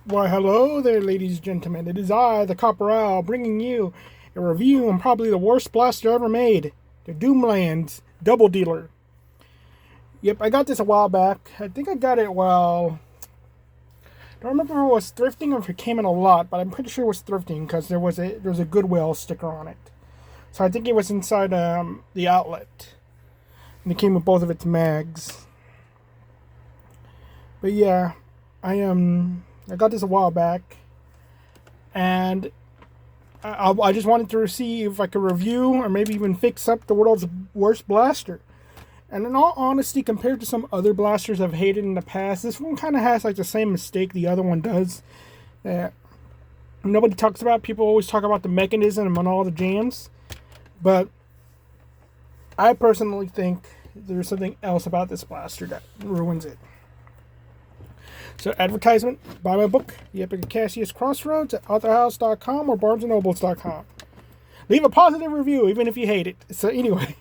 Why, hello there, ladies and gentlemen. It is I, the Copperal, bringing you a review on probably the worst blaster ever made, the Doomlands Double Dealer. Yep, I got this a while back. I think I got it while... I don't remember if it was thrifting or if it came in a lot, but I'm pretty sure it was thrifting because there was a Goodwill sticker on it. So I think it was inside the outlet. And it came with both of its mags. But yeah, I got this a while back, and I just wanted to see if I could review or maybe even fix up the world's worst blaster. And in all honesty, compared to some other blasters I've hated in the past, this one kind of has like the same mistake the other one does that nobody talks about. People always talk about the mechanism and all the jams, but I personally think there's something else about this blaster that ruins it. So, advertisement, buy my book, The Epic of Cassius Crossroads, at authorhouse.com or barnesandnobles.com. Leave a positive review, even if you hate it. So, anyway,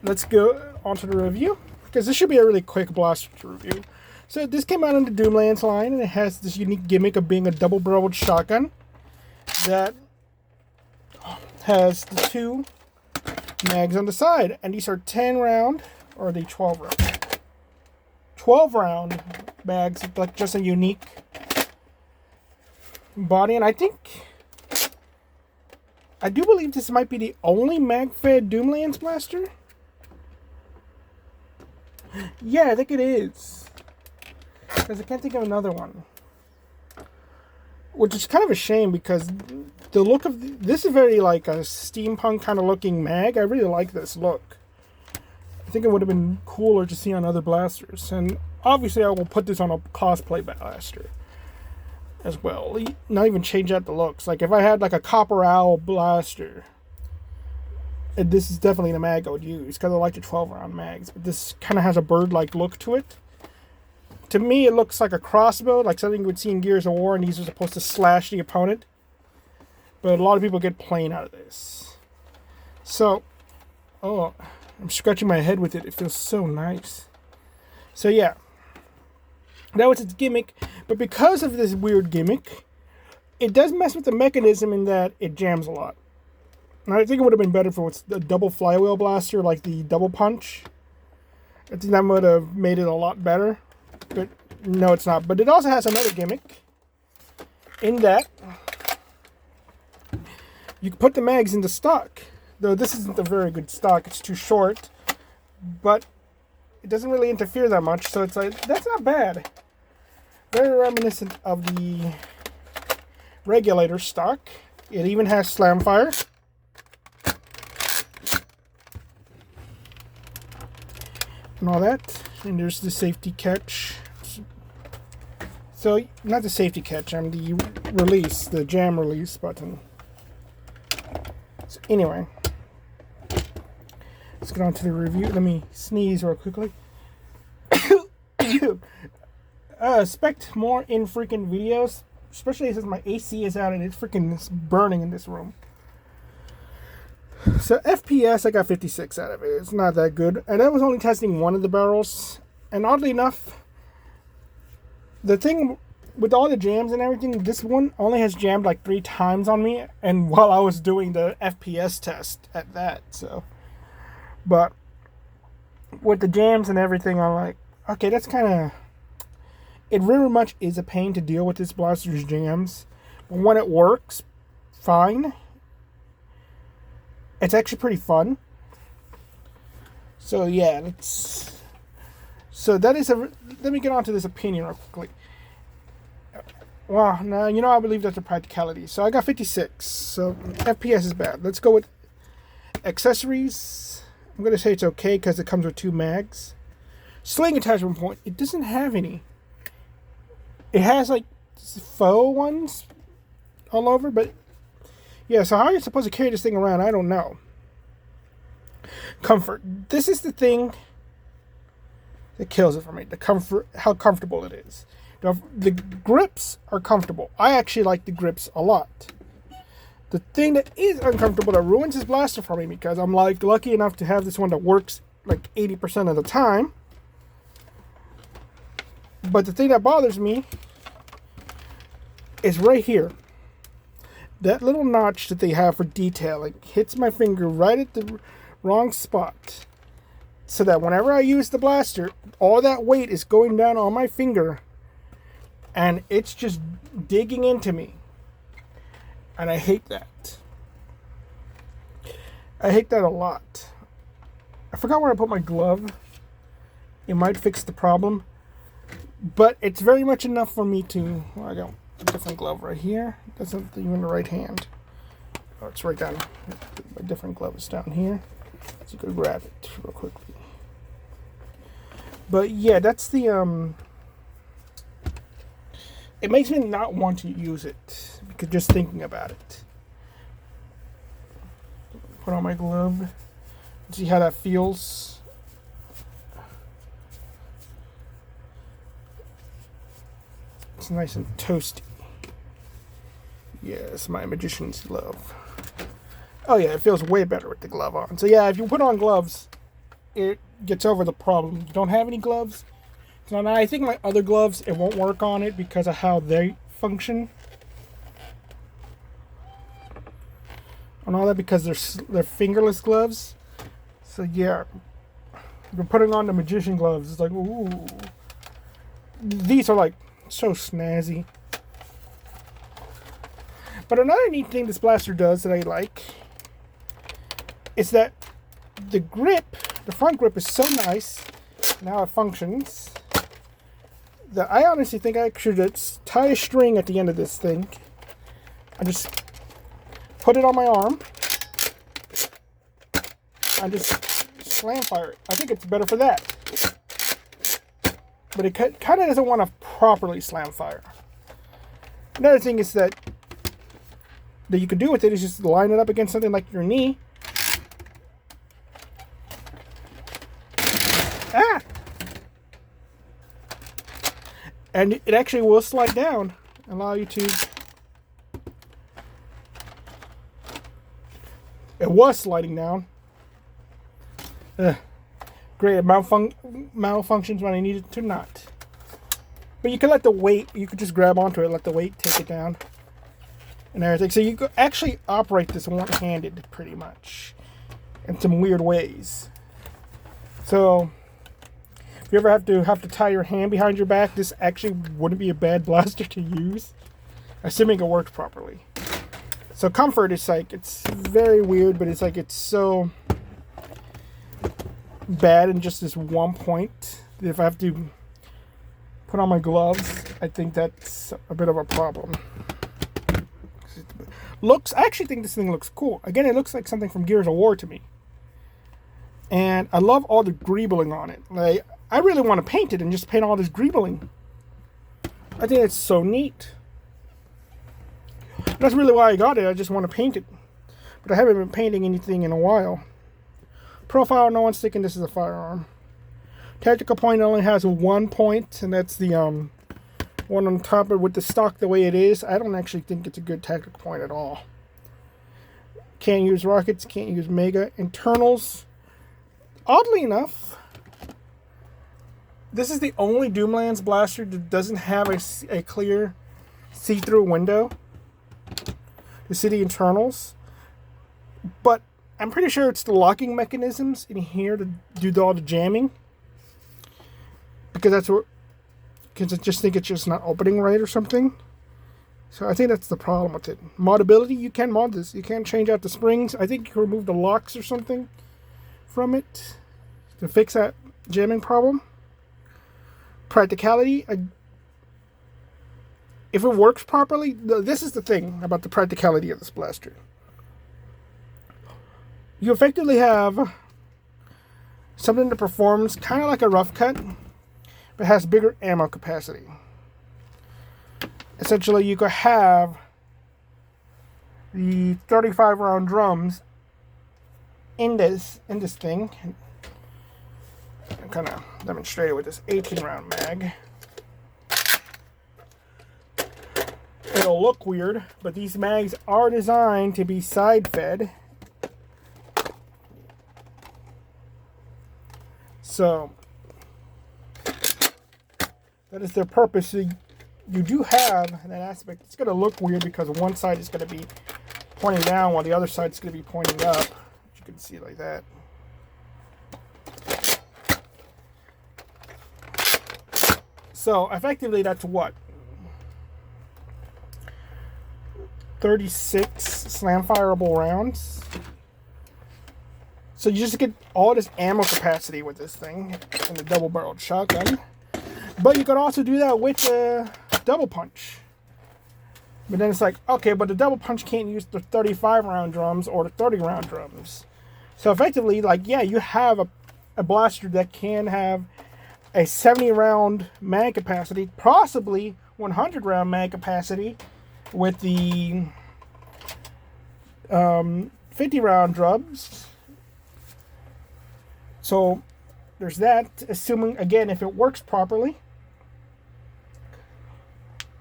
let's go on to the review, because this should be a really quick blaster to review. So, this came out in the Doomlands line, and it has this unique gimmick of being a double-barreled shotgun that has the two mags on the side. And these are 10 round, or are they 12 round? 12 round bags, like just a unique body. And I do believe this might be the only mag-fed Doomlands blaster. Yeah, I think it is, because I can't think of another one, which is kind of a shame because the look of this is very like a steampunk kind of looking mag. I really like this look. I think it would have been cooler to see on other blasters. And obviously I will put this on a cosplay blaster as well. Not even change out the looks. Like if I had like a Copper Owl blaster, and this is definitely the mag I would use because I like the 12 round mags. But this kind of has a bird-like look to it. To me it looks like a crossbow, like something you would see in Gears of War, and these are supposed to slash the opponent. But a lot of people get plain out of this. So, I'm scratching my head with it. It feels so nice. So yeah, that was its gimmick. But because of this weird gimmick, it does mess with the mechanism in that it jams a lot. And I think it would have been better if it was a double flywheel blaster, like the double punch. I think that would have made it a lot better. But no, it's not. But it also has another gimmick in that you can put the mags into stock. Though this isn't a very good stock, it's too short, but it doesn't really interfere that much, so it's like, that's not bad. Very reminiscent of the regulator stock. It even has slam fire. And all that. And there's the safety catch. So, not the safety catch, the release, the jam release button. So anyway, let's get on to the review. Let me sneeze real quickly. Expect more infrequent videos, especially since my AC is out and it's freaking burning in this room. So FPS, I got 56 out of it. It's not that good. And I was only testing one of the barrels. And oddly enough, the thing with all the jams and everything, this one only has jammed like 3 times on me, and while I was doing the FPS test at that. So, but with the jams and everything, I'm like, okay, that's kind of, it very much is a pain to deal with this blaster's jams. But when it works fine, it's actually pretty fun. So yeah, that is let me get on to this opinion real quickly. Well, now, I believe that's a practicality. So I got 56. So FPS is bad. Let's go with accessories. I'm going to say it's okay because it comes with 2 mags. Sling attachment point. It doesn't have any. It has like faux ones all over. But yeah, so how are you supposed to carry this thing around? I don't know. Comfort. This is the thing that kills it for me. The comfort, how comfortable it is. The grips are comfortable. I actually like the grips a lot. The thing that is uncomfortable, that ruins this blaster for me, because I'm like lucky enough to have this one that works like 80% of the time, But the thing that bothers me is right here. That little notch that they have for detailing hits my finger right at the wrong spot. So that whenever I use the blaster, all that weight is going down on my finger. And it's just digging into me. And I hate that. I hate that a lot. I forgot where I put my glove. It might fix the problem. But it's very much enough for me to... Well, I got a different glove right here. That's not even the right hand. Oh, it's right down. A different glove is down here. So you could grab it real quickly. But yeah, that's the... It makes me not want to use it. Because just thinking about it. Put on my glove. See how that feels. It's nice and toasty. Yes, my magician's glove. Oh yeah, it feels way better with the glove on. So yeah, if you put on gloves, it gets over the problem. You don't have any gloves. So now I think my other gloves, it won't work on it because of how they function. And all that because they're fingerless gloves. So yeah, you're putting on the magician gloves. It's like, ooh. These are like so snazzy. But another neat thing this blaster does that I like is that the grip, the front grip is so nice and how it functions that I honestly think I should just tie a string at the end of this thing and just put it on my arm and just slam fire it. I think it's better for that. But it kind of doesn't want to properly slam fire. Another thing is that you can do with it is just line it up against something like your knee. Ah! And it actually will slide down and allow you to... It was sliding down. Great, it malfunctions when I need it to not. But you can let the weight, you could just grab onto it, let the weight take it down. And everything. So you could actually operate this one-handed, pretty much. In some weird ways. So, if you ever have to tie your hand behind your back, this actually wouldn't be a bad blaster to use. Assuming it works properly. So comfort is like, it's very weird, but it's like, it's so bad in just this one point. If I have to put on my gloves, I think that's a bit of a problem. I actually think this thing looks cool. Again, it looks like something from Gears of War to me. And I love all the greebling on it. Like, I really want to paint it and just paint all this greebling. I think it's so neat. That's really why I got it. I just want to paint it. But I haven't been painting anything in a while. Profile, no one's thinking this is a firearm. Tactical point only has 1 point, and that's the one on top of with the stock the way it is. I don't actually think it's a good tactical point at all. Can't use rockets, can't use mega. Internals, oddly enough, this is the only Doomlands blaster that doesn't have a clear see-through window to see the internals. But I'm pretty sure it's the locking mechanisms in here to do all the jamming. Because I just think it's just not opening right or something. So I think that's the problem with it. Modability, you can mod this. You can change out the springs. I think you can remove the locks or something from it to fix that jamming problem. Practicality, if it works properly, this is the thing about the practicality of this blaster. You effectively have something that performs kind of like a rough cut, but has bigger ammo capacity. Essentially, you could have the 35 round drums in this thing. I kind of demonstrate it with this 18 round mag. It'll look weird, but these mags are designed to be side fed. So that is their purpose. So you do have that aspect. It's going to look weird because one side is going to be pointing down while the other side is going to be pointing up. You can see like that. So effectively, that's what? 36 slam fireable rounds. So you just get all this ammo capacity with this thing and the double barreled shotgun. But you could also do that with the double punch. But then it's like, okay, but the double punch can't use the 35 round drums or the 30 round drums. So effectively, like, yeah, you have a blaster that can have a 70 round mag capacity, possibly 100 round mag capacity with the 50 round drums. So there's that, assuming, again, if it works properly.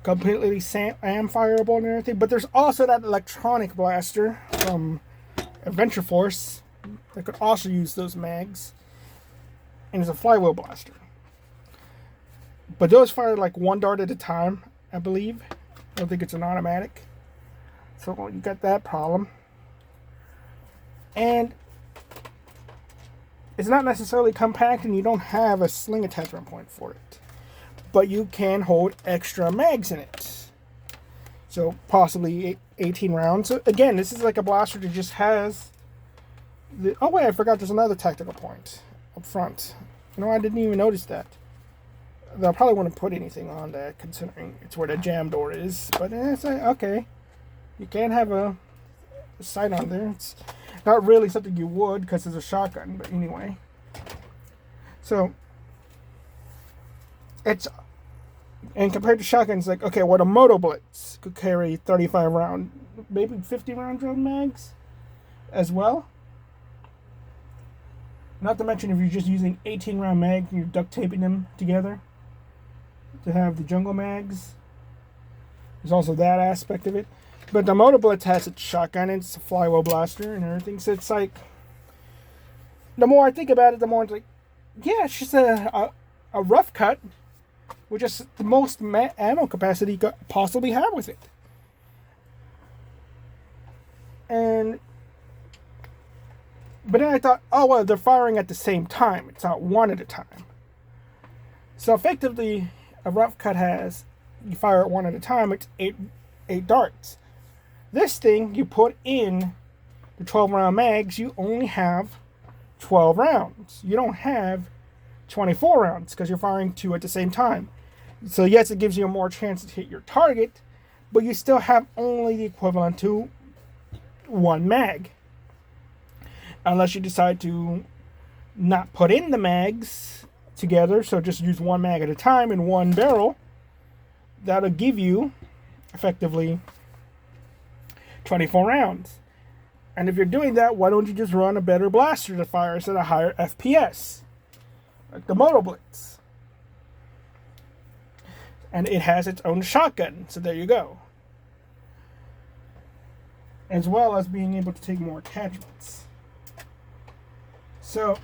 Completely SAM fireable and everything. But there's also that electronic blaster from Adventure Force that could also use those mags. And it's a flywheel blaster. But those fire like one dart at a time, I believe. I don't think it's an automatic. So you got that problem. And it's not necessarily compact, and you don't have a sling attachment point for it. But you can hold extra mags in it. So possibly 18 rounds. So again, this is like a blaster that just has the... Oh wait, I forgot there's another tactical point up front. You know, I didn't even notice that. They'll probably want to put anything on that, considering it's where the jam door is. But it's like, okay. You can have a sight on there. It's not really something you would because it's a shotgun, but anyway. So, it's... And compared to shotguns, like, okay, what a Moto Blitz could carry 35 round, maybe 50 round drum mags as well. Not to mention if you're just using 18 round mags and you're duct taping them together to have the jungle mags. There's also that aspect of it. But the Moto Blitz has its shotgun and it's a flywheel blaster and everything. So it's like, the more I think about it, the more it's like, yeah, it's just a rough cut, which is the most ammo capacity you could possibly have with it. But then I thought, oh, well, they're firing at the same time. It's not one at a time. So effectively, a rough cut has, you fire it one at a time, it's eight darts. This thing, you put in the 12 round mags, you only have 12 rounds. You don't have 24 rounds because you're firing two at the same time. So yes, it gives you more chance to hit your target, but you still have only the equivalent to one mag. Unless you decide to not put in the mags together, so just use one mag at a time in one barrel. That'll give you, effectively, 24 rounds. And if you're doing that, why don't you just run a better blaster that fires at a higher FPS? Like the Moto Blitz. And it has its own shotgun, so there you go. As well as being able to take more attachments. So,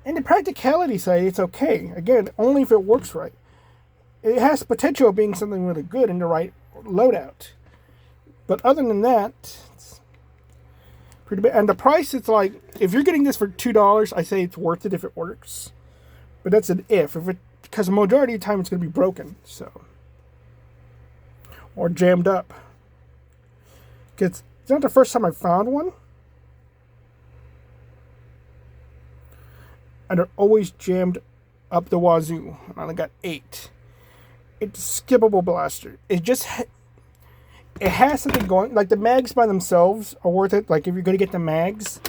in the practicality side, it's okay. Again, only if it works right. It has potential of being something really good in the right loadout. But other than that, it's pretty bad. And the price, it's like, if you're getting this for $2, I say it's worth it if it works. But that's an if. Because the majority of the time it's going to be broken. So, or jammed up. Because it's not the first time I found one. And they're always jammed up the wazoo. And I only got 8. It's a skippable blaster. It has something going. Like the mags by themselves are worth it. Like if you're going to get the mags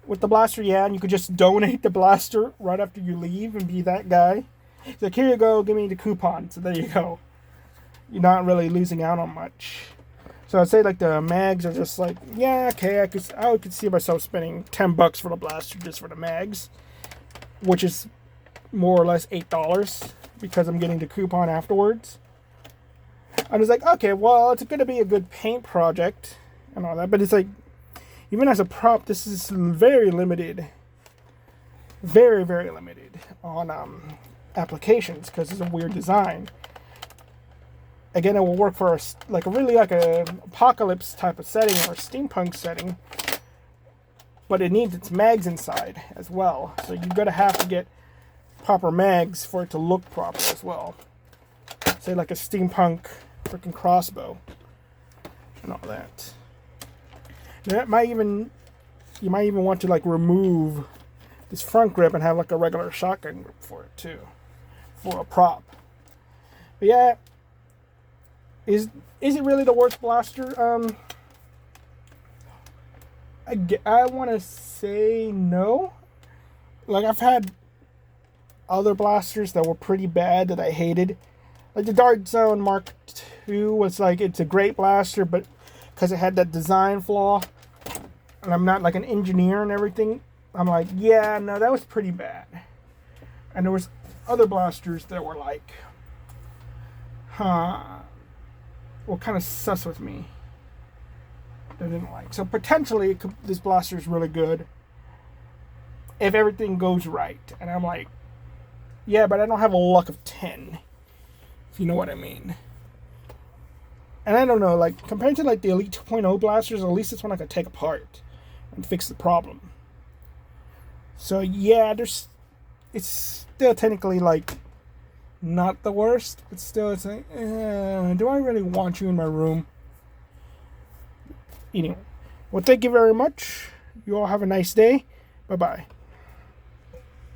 with the blaster, yeah. And you could just donate the blaster right after you leave and be that guy. It's like, here you go, give me the coupon. So there you go. You're not really losing out on much. So I'd say like the mags are just like, yeah, okay, I could see myself spending $10 for the blaster just for the mags. Which is more or less $8 because I'm getting the coupon afterwards. I was like, okay, well, it's going to be a good paint project and all that, but it's like, even as a prop, this is very limited, very, very limited on applications because it's a weird design. again, it will work for like a really like a apocalypse type of setting or a steampunk setting. But it needs its mags inside as well. So you're going to have to get proper mags for it to look proper as well. Say like a steampunk freaking crossbow and all that. That might even, you might even want to like remove this front grip and have like a regular shotgun grip for it too, for a prop. But yeah, is it really the worst blaster? I want to say no. Like, I've had other blasters that were pretty bad that I hated. Like the Dark Zone Mark II was like, it's a great blaster, but because it had that design flaw, and I'm not like an engineer and everything, I'm like, yeah, no, that was pretty bad. And there was other blasters that were like, well, kind of sus with me. I didn't like. So potentially this blaster is really good if everything goes right. And I'm like, yeah, but I don't have a luck of 10, if you know what I mean. And I don't know, like compared to like the Elite 2.0 blasters, at least this one I could take apart and fix the problem. So yeah, it's still technically like not the worst, but still it's like, do I really want you in my room? Anyway, well, thank you very much. You all have a nice day. Bye-bye.